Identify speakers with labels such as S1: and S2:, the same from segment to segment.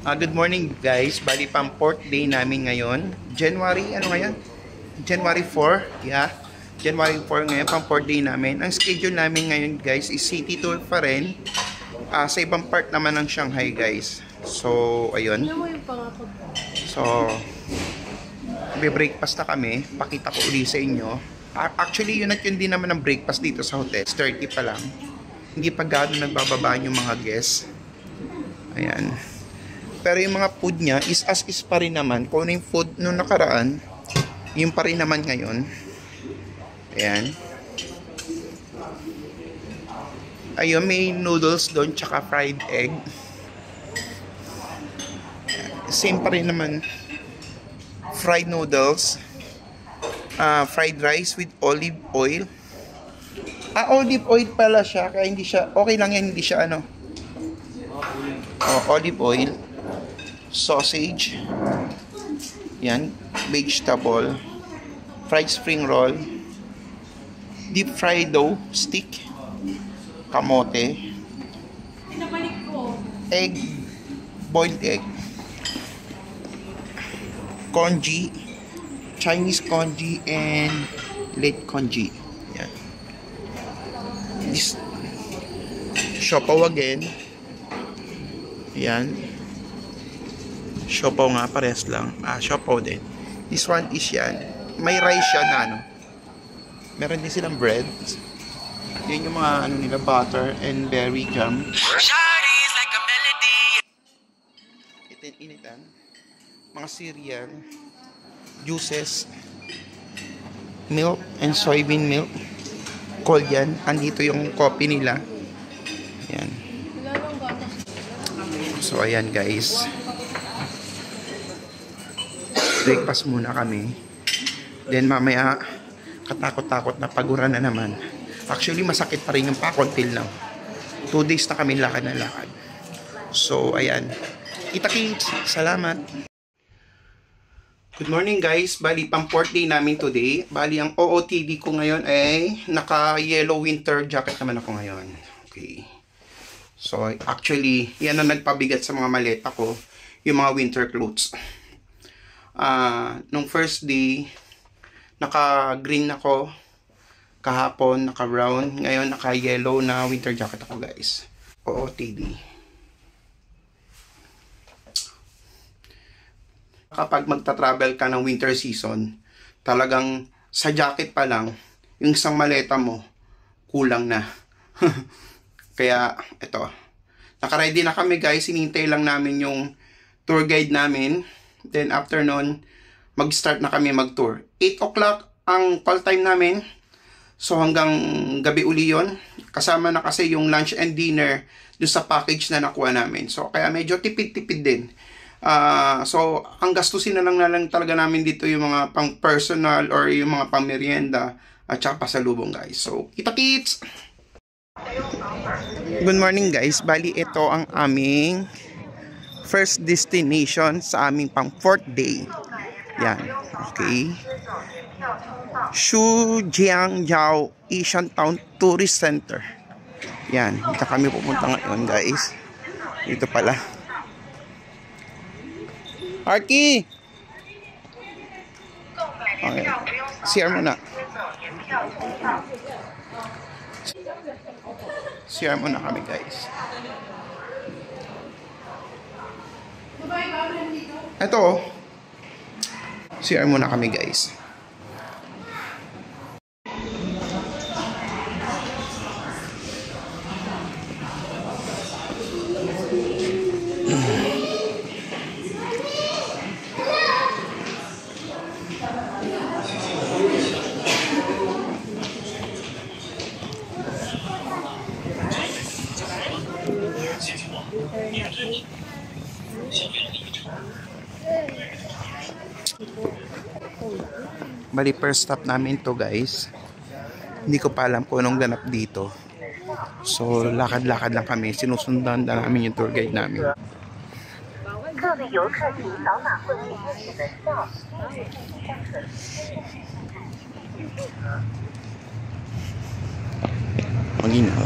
S1: Good morning guys. Bali pang 4th day namin ngayon. January 4. Yeah. January 4 ngayon, pang 4th day namin. Ang schedule namin ngayon guys is city tour pa rin. Sa ibang part naman ng Shanghai guys. So, ayun. So, breakfast na kami. Pakita ko ulit sa inyo. Actually, yun at yun din naman ang breakfast dito sa hotel. 30 pa lang. Hindi pa gano'n nagbababa yung mga guests. Ayan. Pero yung mga food niya is as is pa rin naman. Kung ano yung food nung nakaraan, yung pa rin naman ngayon. Ayan. Ayun, may noodles doon, tsaka fried egg. Same pa rin naman. Fried noodles. Fried rice with olive oil. Olive oil pala siya. Kaya hindi siya, okay lang yan, hindi siya ano. Olive oil. Sausage. Yan. Vegetable. Fried spring roll. Deep fried dough stick. Kamote. Egg. Boiled egg. Congee. Chinese congee and late congee. Yan. This siopaw again. Yan. Siopaw nga, pares lang. Siopaw din. This one is yan. May rice siya na ano. Meron din silang bread. Yan yung mga ano nila, butter and berry jam. Initan. Mga cereal. Juices. Milk and soybean milk. Cold yan. Andito yung coffee nila. Yan. So ayan guys. Breakfast muna kami. Then mamaya katakot-takot na pagura na naman. Actually masakit pa rin yung pakon till now. 2 days na kami lakad na lakad. So ayan. Kita-kits. Salamat. Good morning guys. Bali pang 4th day namin today. Bali ang OOTD ko ngayon ay naka yellow winter jacket naman ako ngayon. Okay. So actually yan ang nagpabigat sa mga maleta ko. Yung mga winter clothes. Nung first day, naka-green ako. Kahapon, naka-brown. Ngayon, naka-yellow na winter jacket ako, guys. OOTD. Kapag magta-travel ka ng winter season, talagang sa jacket pa lang, yung isang maleta mo, kulang na. Kaya, ito. Naka-ready na kami, guys. Hinihintay lang namin yung tour guide namin. Then after nun, mag-start na kami mag-tour. 8 o'clock ang call time namin. So hanggang gabi uli yun. Kasama na kasi yung lunch and dinner doon sa package na nakuha namin. So kaya medyo tipid-tipid din. So ang gastusin na lang talaga namin dito yung mga pang personal or yung mga pang merienda at saka pasalubong guys. So kita-kits! Good morning guys. Bali ito ang aming first destination sa aming pang 4th day. Yan. Okay. Shujiangyao Asian Town Tourist Center. Yan. Dito kami pupunta ngayon guys. Dito pala. Arky! Okay. CR muna. CR muna kami guys. Ito, CR muna kami guys. Bali first stop namin to guys. Hindi ko pa alam kung anong ganap dito. So lakad-lakad lang kami. Sinusundan na namin yung tour guide namin. Maginaw.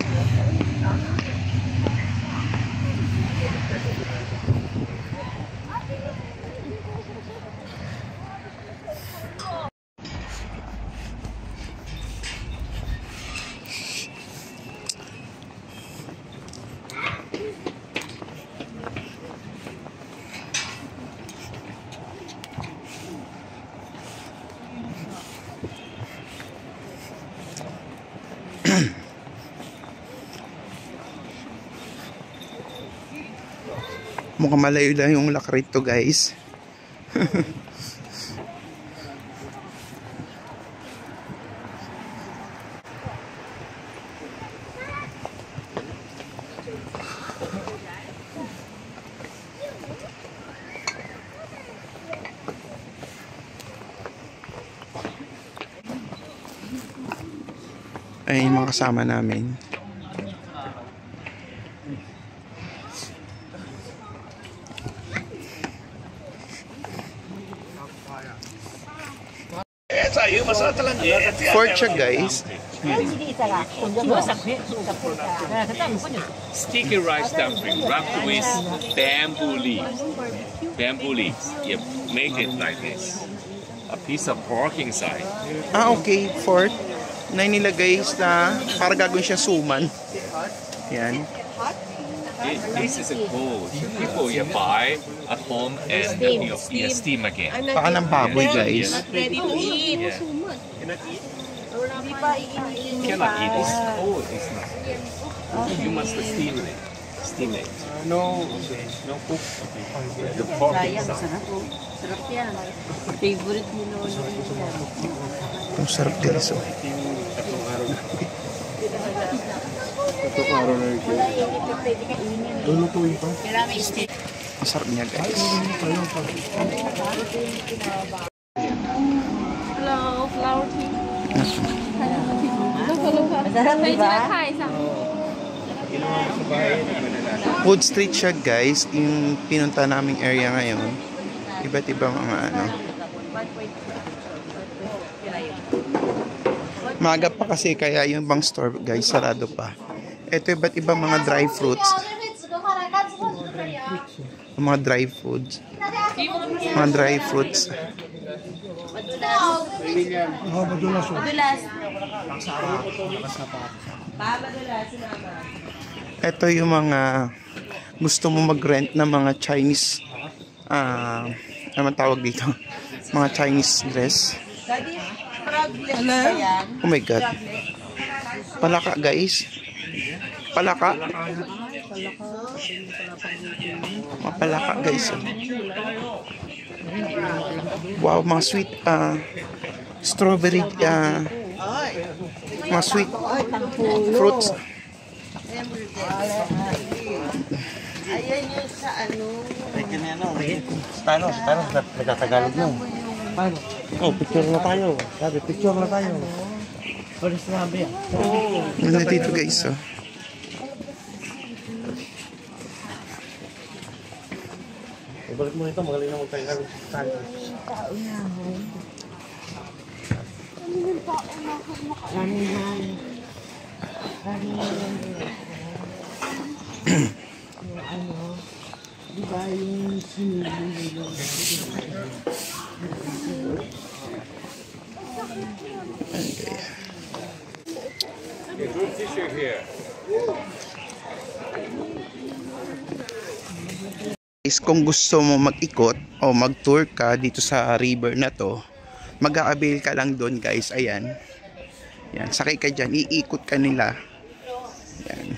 S1: Mukhang malayo lang yung lakrit to, guys. Ay, mga kasama namin. Fort siya, guys.
S2: Sticky rice dumpling wrapped with bamboo leaves. Bamboo leaves. You make it like this. A piece of pork inside.
S1: Ah, okay. Fort na nilagay na para gagawin siya suman. Yan.
S2: This is a gold. People you buy at home and you steam again.
S1: Paka ng baboy, guys.
S3: Ready to eat.
S2: Yeah. Cannot eat this cold. It's not. You must steam it. Steam it. No cook. The pork inside.
S3: Sarap yan. Favorite mo noon.
S1: Ang sarap guys. Oh. Ang sarap niya, guys.
S3: Hello, flower tea.
S4: Masarap, diba?
S1: Food street siya, guys. Yung pinunta naming area ngayon. Iba't ibang mga ano. Maaga pa kasi kaya yung bang store, guys, sarado pa. Ito iba't ibang mga dry fruits. Mga dry foods. Mga dry fruits. Ito yung mga gusto mo mag-rent na mga Chinese ano tawag dito? Mga Chinese dress. Oh my God. Palaka, guys. Palaka. Mga palaka, guys. Wow, mga sweet strawberry mga sweet fruits.
S4: Ayan yung sa ano.
S5: Tanos, nagtatagalog mo. Paano? Oh, picture na tayo. Sabi, picture na tayo. Ano sinabi yan?
S1: Ano dito, guys, oh.
S5: Ibalik mo nito, magaling na magtagalog.
S4: Diba yung sinili
S2: Good tissue here.
S1: Kung gusto mo mag-ikot o mag-tour ka dito sa river na to, mag-a-avail ka lang doon, guys. Ayan. Yan, sakay ka dyan, iikot ka nila. Yan.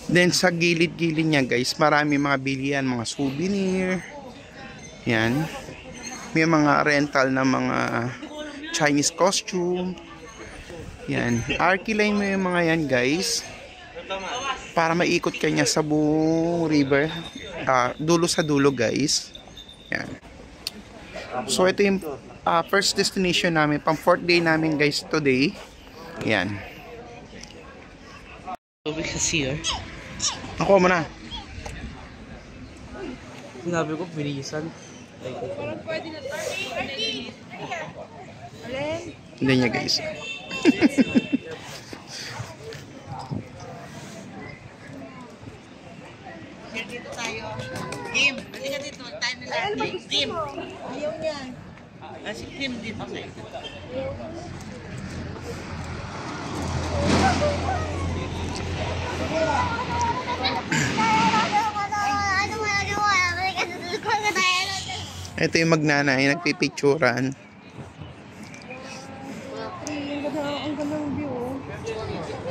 S1: Then sa gilid-gilid niya, guys, marami mga bilihan, mga souvenir. Yan. May mga rental na mga Chinese costume. Yan. Arkiline mo yung mga yan, guys. Para maikot ka niya sa buong river. Dulo sa dulo, guys. Yan. So ito yung first destination namin. Pang 4th day namin, guys, today. Yan. Ako mo na.
S5: Sinabi ko, pinisan.
S1: Hindi niya, guys.
S4: dito tayo. Kim, halika dito. Tayo nila. Kim. Ayaw niya. Si Kim dito sa ito.
S1: Ito yung magnanay, nagpipicturan.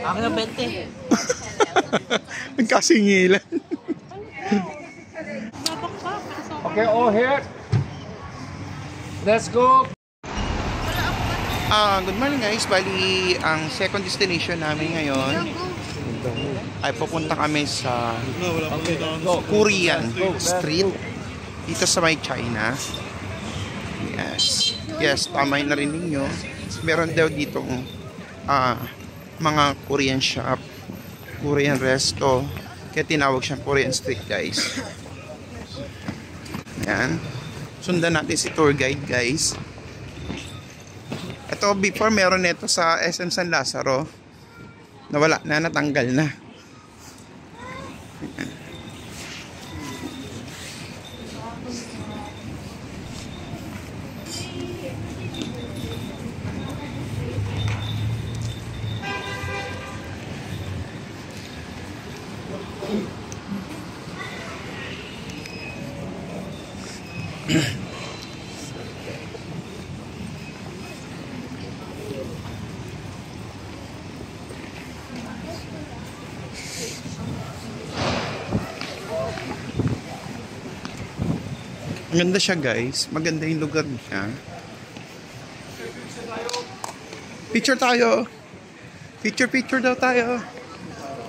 S4: Akin na 20.
S1: Nagkasingilan.
S2: Okay, all here. Let's go.
S1: Good morning guys. Bali, ang second destination namin ngayon ay pupunta kami sa Korean Street dito sa may China. Yes, tama yung narinig nyo. Meron daw ditong mga Korean shop, Korean resto, kaya tinawag siyang Korean Street guys. Yan, sundan natin si tour guide guys. Ito, before meron nito sa SM San Lazaro. Nawala na, natanggal na. Maganda siya guys, maganda yung lugar niya. Picture tayo. Picture daw tayo.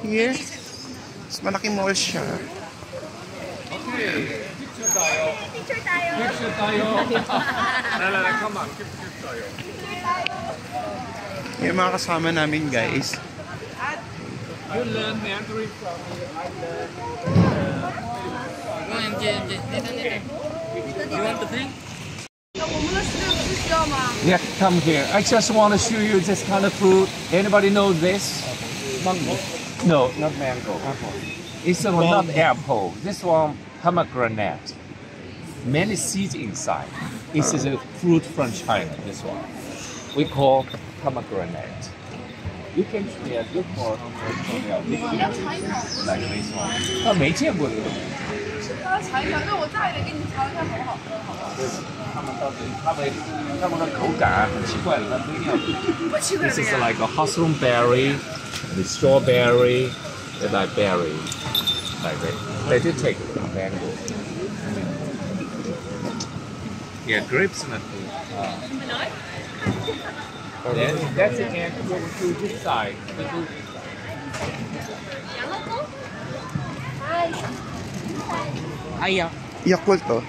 S1: Here. Mas malaking mall siya.
S2: Okay. Picture tayo. Come on. Picture tayo.
S1: Yung mga kasama namin guys.
S2: You learn Mandarin from me. I learn.
S4: You want the thing?
S2: Yeah, come here. I just want to show you this kind of fruit. Anybody know this? Mango. No, not mango. Apple. It's not apple. This one, pomegranate. Many seeds inside. This is a fruit from China. This one. We call pomegranate. You can look for like this one. 没见过这个。他们的口感很奇怪的，它不一样。This is like a mushroom berry, the strawberry, and like berry, like that. Let you take mango. Yeah, grapes not good. Then that's again over to this side. Aya.
S1: Yakult to.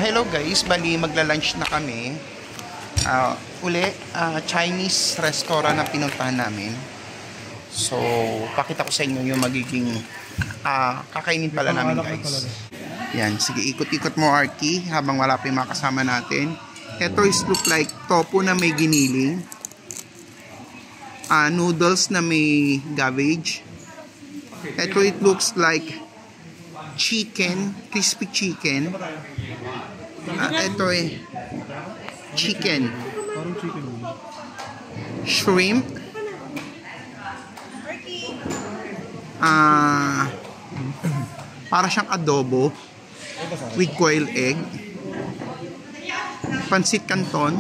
S1: Hello guys, bali magla-lunch na kami. Chinese restaurant na pinuntahan namin. So, pakita ko sa inyo yung magiging kakainin pala namin guys. Yan, sige, ikot-ikot mo Arky habang wala pa yung mga kasama natin. Ito is look like tofu na may giniling. Noodles na may cabbage. Ito it looks like chicken, crispy chicken. Ito chicken. Shrimp. Para siyang adobo with quail egg. Pansit canton.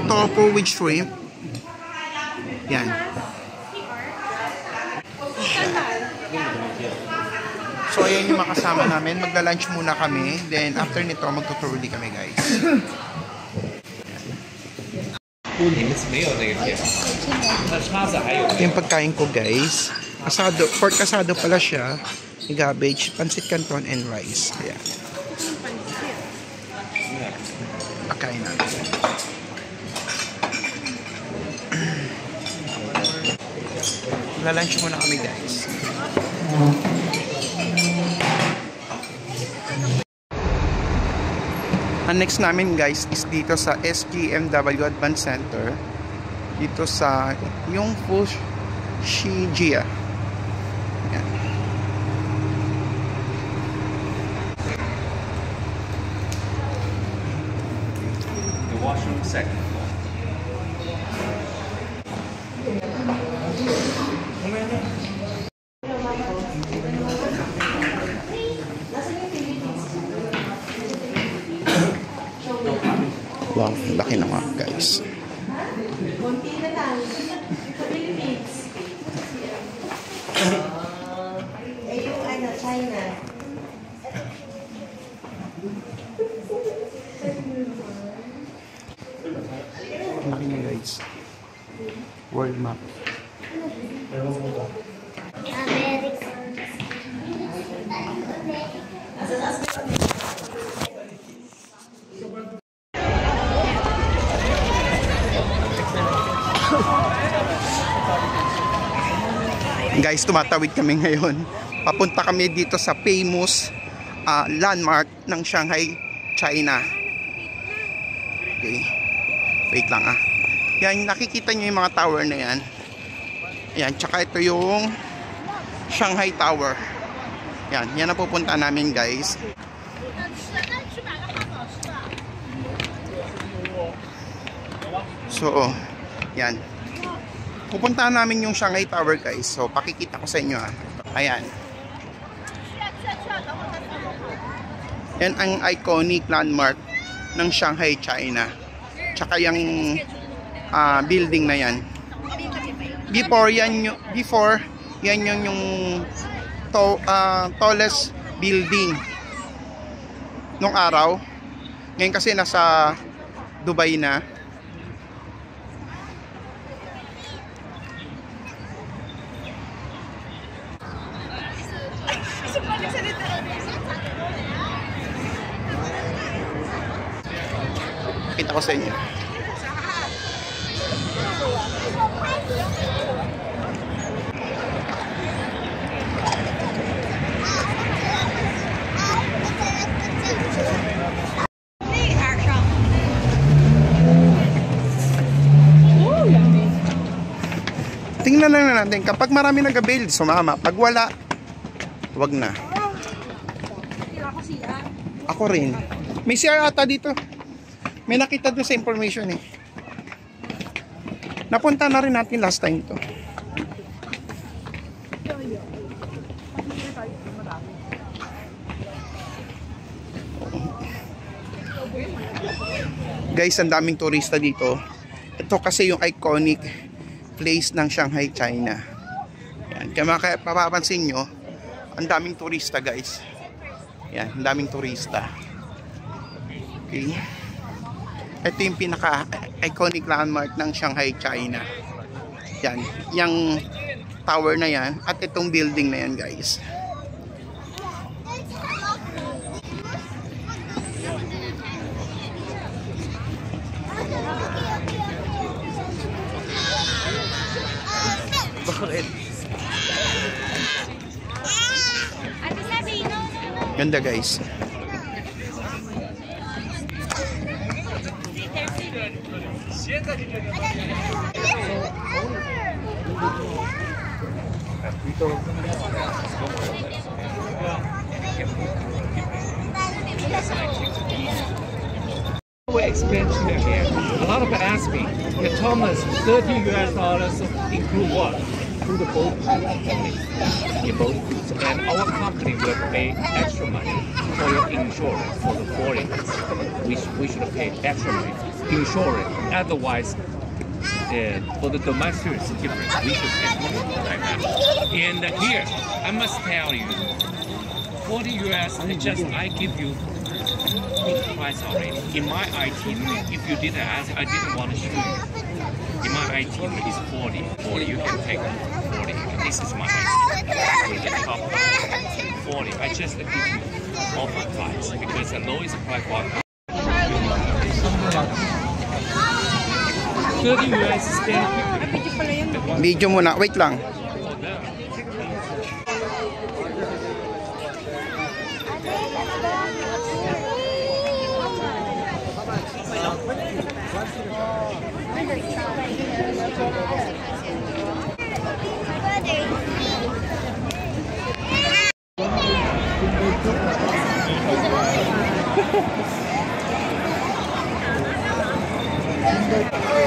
S1: Tofu with shrimp. Yan. So ayan yung makasama namin. Magla-lunch muna kami. Then after nito magtutur ulit kami guys. Yung pagkain ko guys. Asado, pork asado pala siya. Cabbage, pansit canton and rice. Ayan. Pagkain natin. Magla-lunch muna kami guys. Ang next namin guys is dito sa SGMW Advanced Center. Dito sa yung Fushijia. Yan.
S2: The washroom second floor.
S4: yung ano, China.
S1: Laki niya guys. World map. Guys, tumatawid kami ngayon. Papunta kami dito sa famous landmark ng Shanghai, China. Okay. Wait lang ah. Yan, nakikita nyo yung mga tower na yan. Ayan, tsaka ito yung Shanghai Tower. Yan, yan ang pupunta namin guys. So, yan. Pupuntahan namin yung Shanghai Tower guys. So, pakikita ko sa inyo ah. Ayan. Yan ang iconic landmark ng Shanghai, China. Tsaka yung building na yan. Before yan yung tallest building nung araw. Ngayon kasi nasa Dubai na. Kita ko sa inyo. Tingnan lang natin. Kapag marami nag-avail, sumama. Pag wala, wag na. Ako rin. May CR ata dito. May nakita doon sa information eh. Napunta na rin natin last time to. Guys, ang daming turista dito. Ito kasi yung iconic place ng Shanghai, China. Yan. Kaya mapapansin nyo, ang daming turista guys. Yan, ang daming turista. Okay. Ito yung pinaka-iconic landmark ng Shanghai, China. Yan. Yung tower na yan at itong building na yan guys. Bakit? Ganda guys.
S2: Expensive here. A lot of people ask me, Thomas, $30 include what? Through the boat. The boat. And our company will pay extra money for your insurance for the foreigners. We should pay extra money insurance. Otherwise, for the domestic it's different. We should pay money like that. And here, I must tell you, $40 just I give you price already. In my itinerary, if you didn't ask, I didn't want to show you. In my itinerary is 40. 40, you can take 40. This is my itinerary. The top 40. I just give you offer price because the lowest price was $30 stand.
S1: Video muna, wait lang.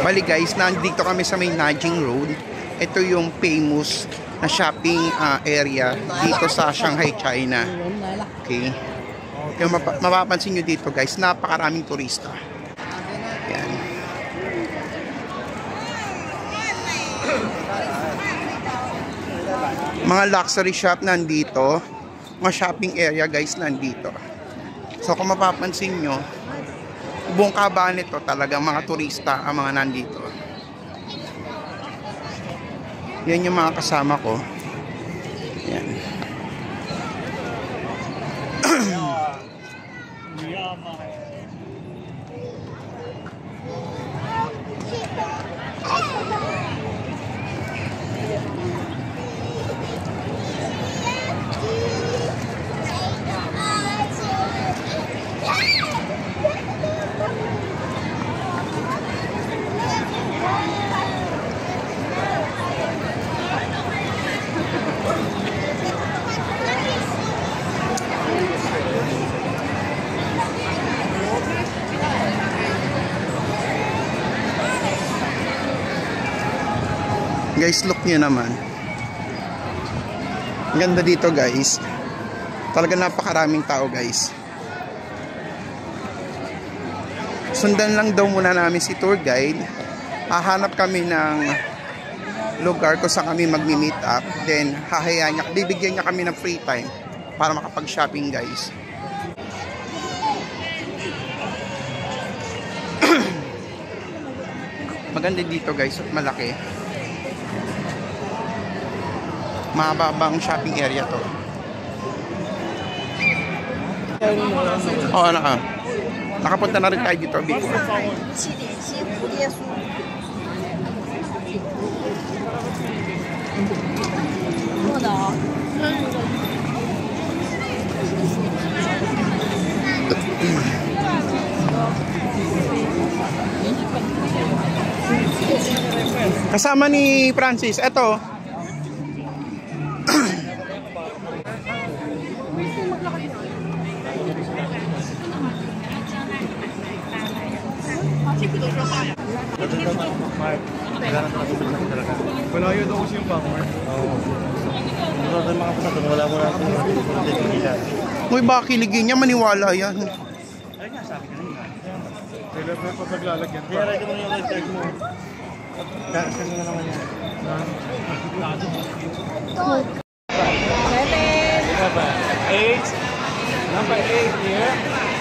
S1: Bali guys, nandito kami sa may Nanjing Road. Ito yung famous na shopping area dito sa Shanghai, China. Okay. Yung mapapansin nyo dito guys, napakaraming turista. Yan. Mga luxury shop nandito. Mga shopping area guys nandito. So kung mapapansin nyo, buong kabaan nito talagang mga turista ang mga nandito. Yan yung mga kasama ko. Yan. Guys, look nyo naman. Ang ganda dito guys. Talaga napakaraming tao guys. Sundan lang daw muna namin si tour guide. Hahanap kami ng lugar kung saan kami magmi-meet up. Then hahayaan niya, bibigyan niya kami ng free time para makapag-shopping guys. Maganda dito guys at malaki. Mahabang shopping area to. Oo, nakapunta na rin tayo dito before. Kasama ni Francis, eto.
S5: Wala yun daw kasi yung bangmart. Oo. Wala tayo makapunta doon. Wala mo natin yung nila.
S1: Uy, baka kiligin niya, maniwala yan.
S5: Ay nga, sabi ka nila. Kailan mo pa paglalagyan pa? Kaya rin mo yung red mo. Kasi mo naman yan.
S2: Eight. Number 8 here.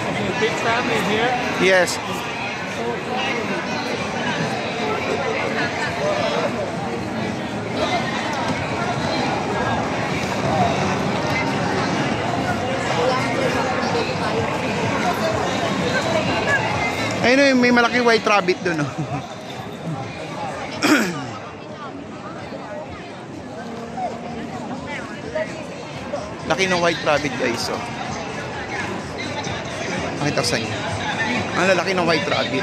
S2: Okay, big family here.
S1: Yes. Ayun, may malaki white rabbit doon. Oh. Laki ng white rabbit guys. Oh. Pakita ko sa inyo. Ang lalaki ng white rabbit.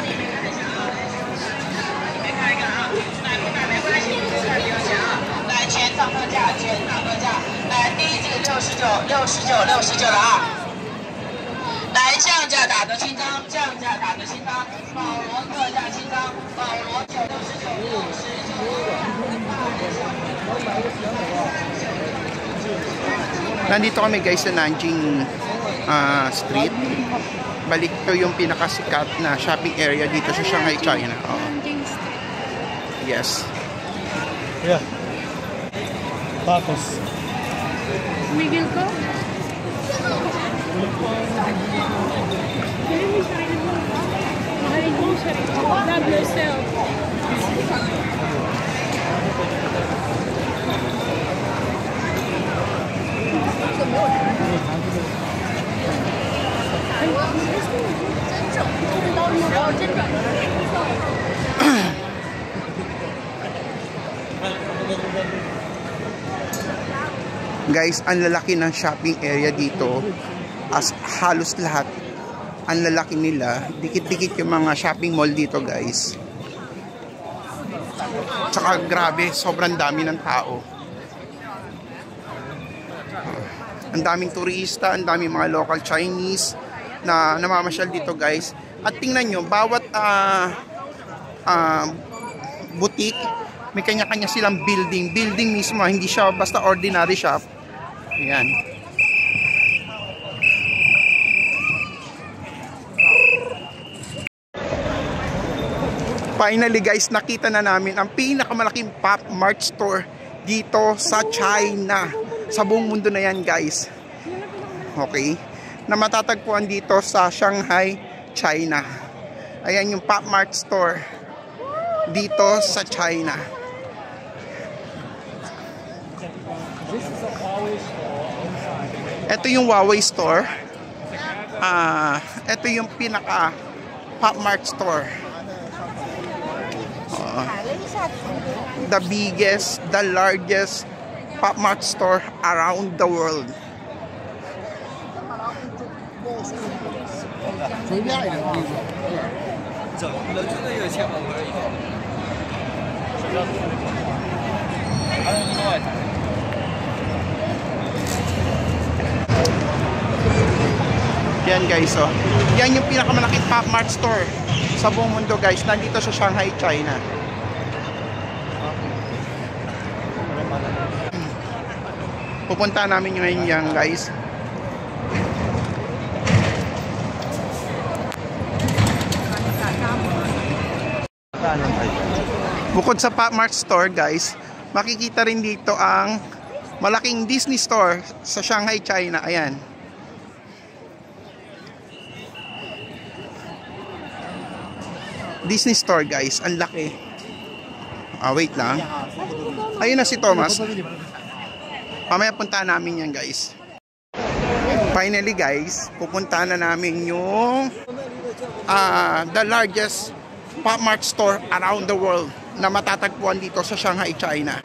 S1: Nandito kami guys sa Nanjing Street. Balik to yung pinakasikat na shopping area dito sa Shanghai, China. Oh. Yes.
S5: Yeah. Tapos.
S3: Miguel ko? Love yourself.
S1: Guys, ang lalaki ng shopping area dito. As halos lahat ang lalaki nila. Dikit-dikit yung mga shopping mall dito guys. Tsaka grabe, sobrang dami ng tao. Ang daming turista, ang daming mga local Chinese na namamasyal dito guys. At tingnan nyo, bawat boutique, may kanya-kanya silang building. Building mismo, hindi siya basta ordinary shop. Ayan. Finally guys, nakita na namin ang pinakamalaking Pop Mart store dito sa China. Sa buong mundo na yan guys. Okay? Na matatagpuan dito sa Shanghai, China. Ayan yung Pop Mart store dito sa China. Ito yung Huawei store. Ito yung pinaka Pop Mart store. The biggest, the largest Pop Mart store around the world. Yan guys, oh. Yan yung pinakamalaking Pop Mart store sa buong mundo guys. Nandito sa Shanghai, China. Pupunta namin ngayon yan guys. Bukod sa Pop Mart store guys, makikita rin dito ang malaking Disney store sa Shanghai, China. Ayan. Disney store guys, ang laki. Wait lang. Ayun na si Thomas. Mamaya punta namin yan guys. Finally guys, pupunta na namin yung the largest Pop Mart store around the world na matatagpuan dito sa Shanghai, China.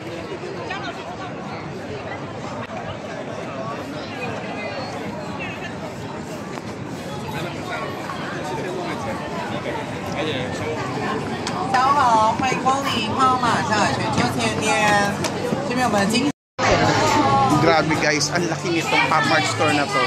S1: Grabe guys, ang laki nitong Pop Mart store na to.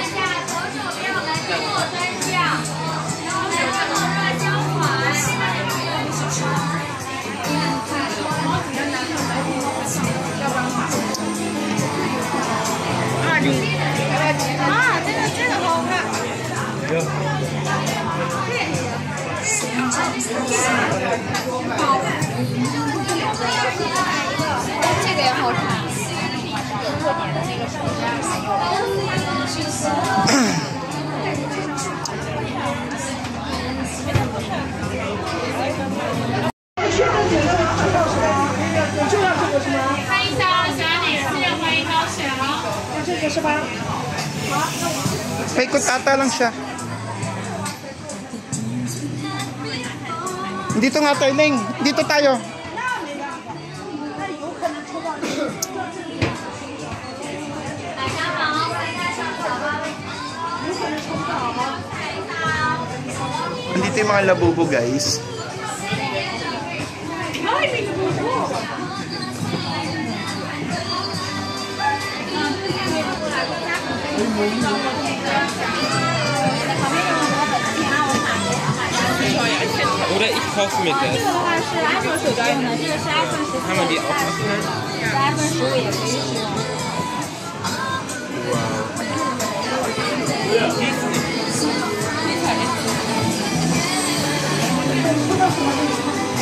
S1: May kutata lang siya. Dito nga tayo, Neng. Dito tayo. Andito yung mga labubo, guys.
S6: Oder ich kaufe mir das. Kann man die auch öffnen? Wow.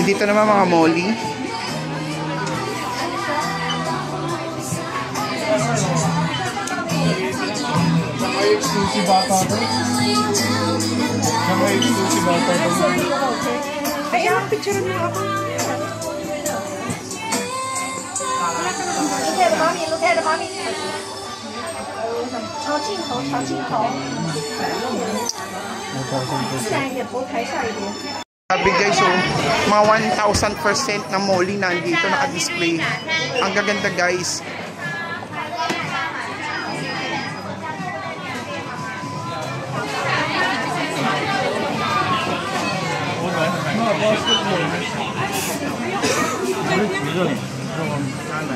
S1: Dito naman mga molly.
S5: May exclusive bata to. May exclusive bata to.
S3: Ay, picture mo ako. Look at mommy. 朝镜头，朝镜头。自然一点，头抬下一点。
S1: Sabi guys, so, mga 1,000% na molly nandito naka-display. Ang gaganda guys.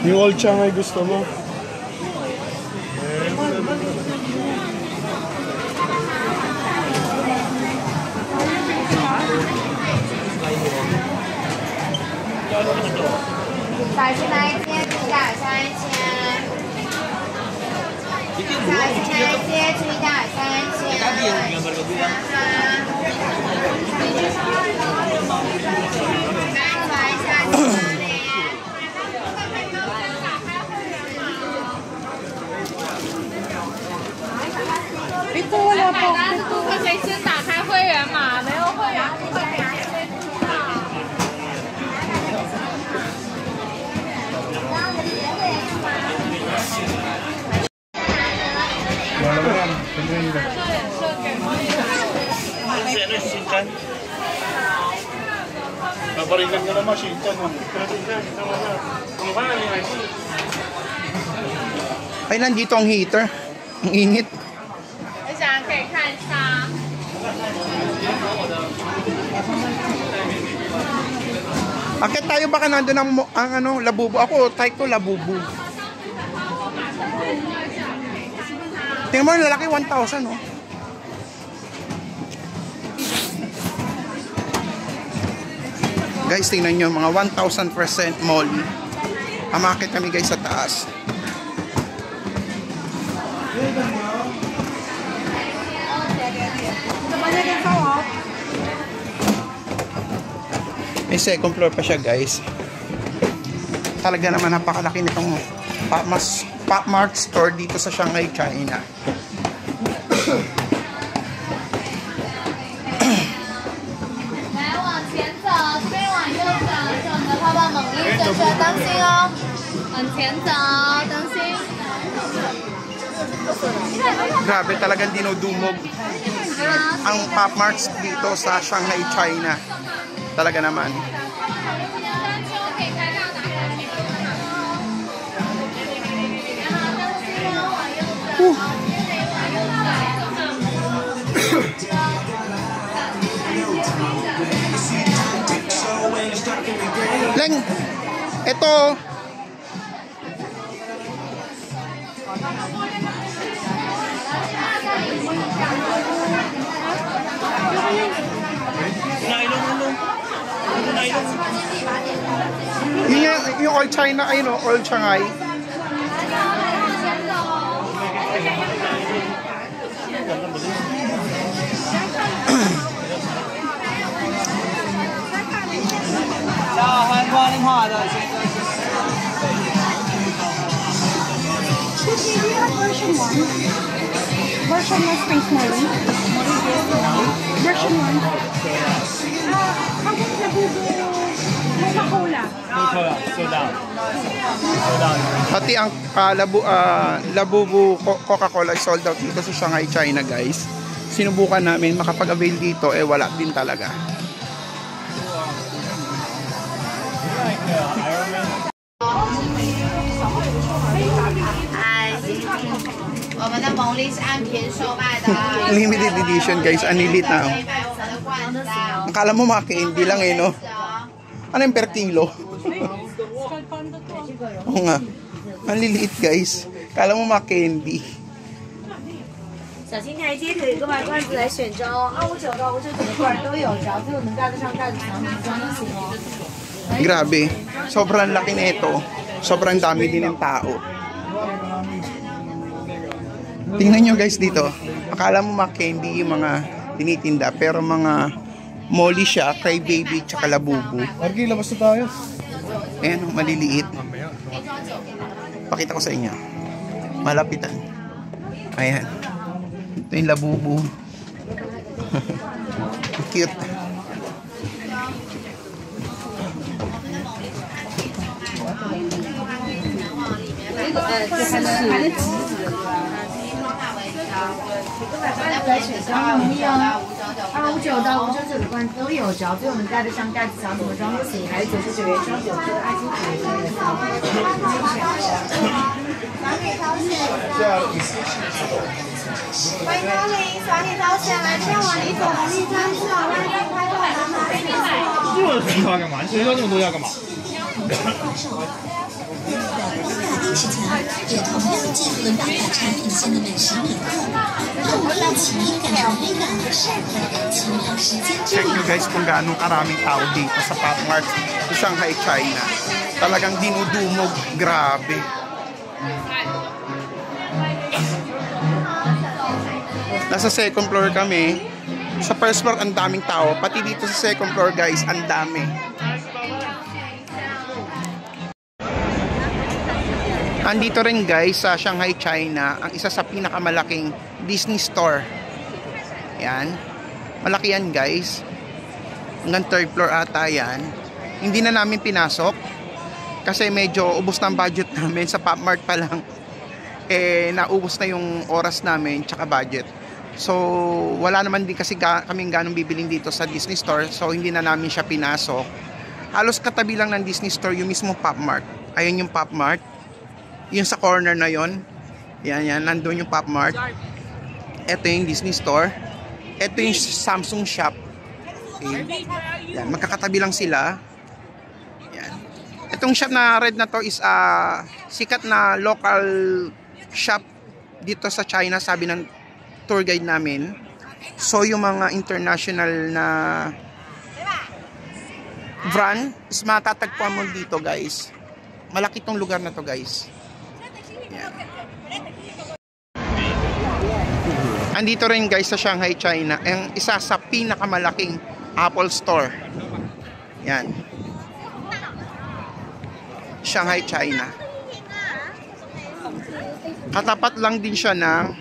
S5: Yung old Shanghai gusto mo?
S3: Ito wala po.
S7: 顾客可以先打开会员码，没有会员顾客可以直接注册。
S5: Wala mo yan. Tingnan nila. Naparigan ka naman, Shintan.
S1: Ay, nandito ang heater. Ang init.
S7: 我想可以看一下。
S1: Akit tayo baka nandun ang ano, labubo. Ako, type ko labubo. Tingnan mo, lalaki 1,000, oh. Guys, tingnan nyo, mga 1,000% molly. Amakit kami guys sa taas. May second floor pa siya guys. Talaga naman napakalaki nitong Pop Mart store dito sa Shanghai, China. Grabe, talagang dinudumog ang Pop Marts dito sa Shanghai, China. Talaga naman. Leng, ito. Yung All China, ay no, All Shanghai.
S3: Version 1 Space Molly. Version 1. Hanggang Coca-Cola.
S1: Pati ang labubu Coca-Cola sold out dito sa Shanghai, China guys. Sinubukan namin makapag-avail dito, eh wala din talaga.
S7: 我们的蒙利是按瓶售卖的。
S1: Limited edition guys, anilit na. Akala mo mga candy lang eh, no? Ano yung per kilo? Oo nga. Ang liliit guys. Akala mo mga candy.
S3: 小心台阶可以购买罐子来选装哦，259到599的罐都有，只要最后能盖得上盖子墙，你装就行哦。
S1: Grabe. Sobrang laki nito. Sobrang dami din ng tao. Tingnan nyo guys dito. Akala mo mga candy yung mga tinitinda. Pero mga molly siya, cry baby, tsaka labubu.
S5: Argi, labas na tayo.
S1: Ayan, maliliit. Pakita ko sa inyo. Malapitan. Ayan. Ito yung labubu. Cute.259
S3: 到599的罐子都有，只要最后能盖得上盖子墙，怎么装都行。还有99元装9颗爱心纸的。
S7: 欢迎光临，耍你招钱来见我李总的立专是让大家拍照拿码给你买。
S5: 这么多干嘛？谁要这么多要干嘛？
S8: 市场也同样记录了大牌产品线的美食名客，让我们一起感受美感和适合的奇妙时间之
S1: Check
S8: 旅。
S1: nyo guys kung gaano karaming tao dito sa Pop Mart sa Shanghai, China. Talagang dinudumog. Grabe. Nasa second floor kami. Sa first floor ang daming tao. Pati dito sa second floor guys, ang dami. Andito rin guys sa Shanghai, China, ang isa sa pinakamalaking Disney store. Yan. Malaki yan guys. Hanggang 3rd floor ata yan. Hindi na namin pinasok kasi medyo ubos na ang budget namin sa Pop Mart pa lang. Naubos na yung oras namin tsaka budget. So wala naman din kasi kaming ganong bibiling dito sa Disney store. So hindi na namin siya pinasok. Halos katabi lang ng Disney store yung mismo Pop Mart. Ayun yung Pop Mart. Yung sa corner na yon. Yan, nandun yung Pop Mart. Ito yung Disney store. Ito yung Samsung shop. Okay. Yan, magkakatabi lang sila. Yan. Itong shop na red na to is sikat na local shop dito sa China, sabi ng tour guide namin. So yung mga international na brand is matatagpuan mo dito guys. Malaki tong lugar na to guys. Yan. Andito rin guys sa Shanghai, China, ang isa sa pinakamalaking Apple Store. Yan. Shanghai, China. Katapat lang din siya ng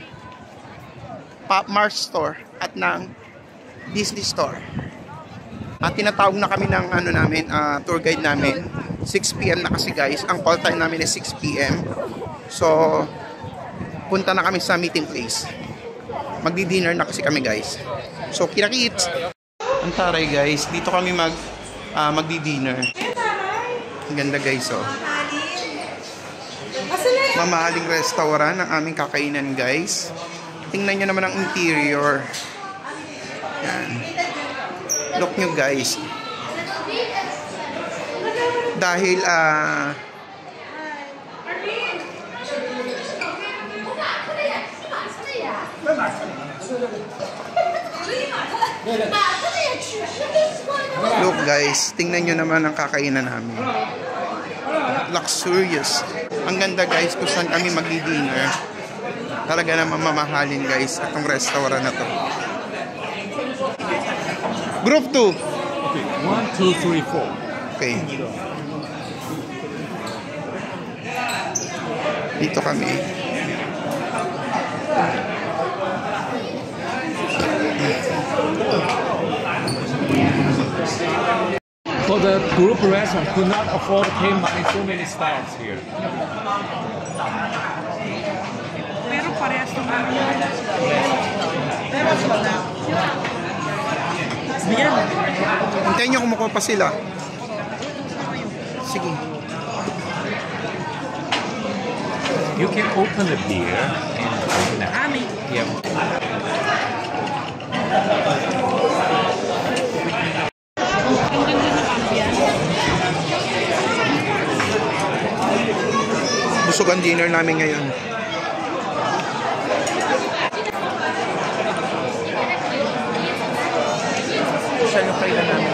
S1: Pop Mart Store at ng Disney Store. At tinatawag na kami ng tour guide namin. 6 PM na kasi guys. Ang call time namin is 6 PM. So, punta na kami sa meeting place. Magdi-dinner na kasi kami guys. So, kinakits. Ang taray guys. Dito kami magdi-dinner. Ang ganda guys oh. Mamahaling restaurant ang aming kakainan guys. Tingnan nyo naman ang interior. Yan. Look nyo guys. Dahil look guys, tingnan nyo naman ang kakainan namin. Luxurious. Ang ganda guys kung saan kami magdi-dinner. Talaga naman mamahalin guys itong restaurant na to. Group 2.
S2: Okay, 1, 2, 3, 4.
S1: Okay. Dito kami.
S2: For the group restaurant, could not afford to pay money so many stars here.
S4: Pero parehas naman.
S1: Yan. Hintayin nyo kumukuha pa sila. Sige.
S2: You can open the beer and open it.
S4: Ami.
S2: Yeah.
S1: Busog ang dinner namin ngayon. Siya yung kailan namin.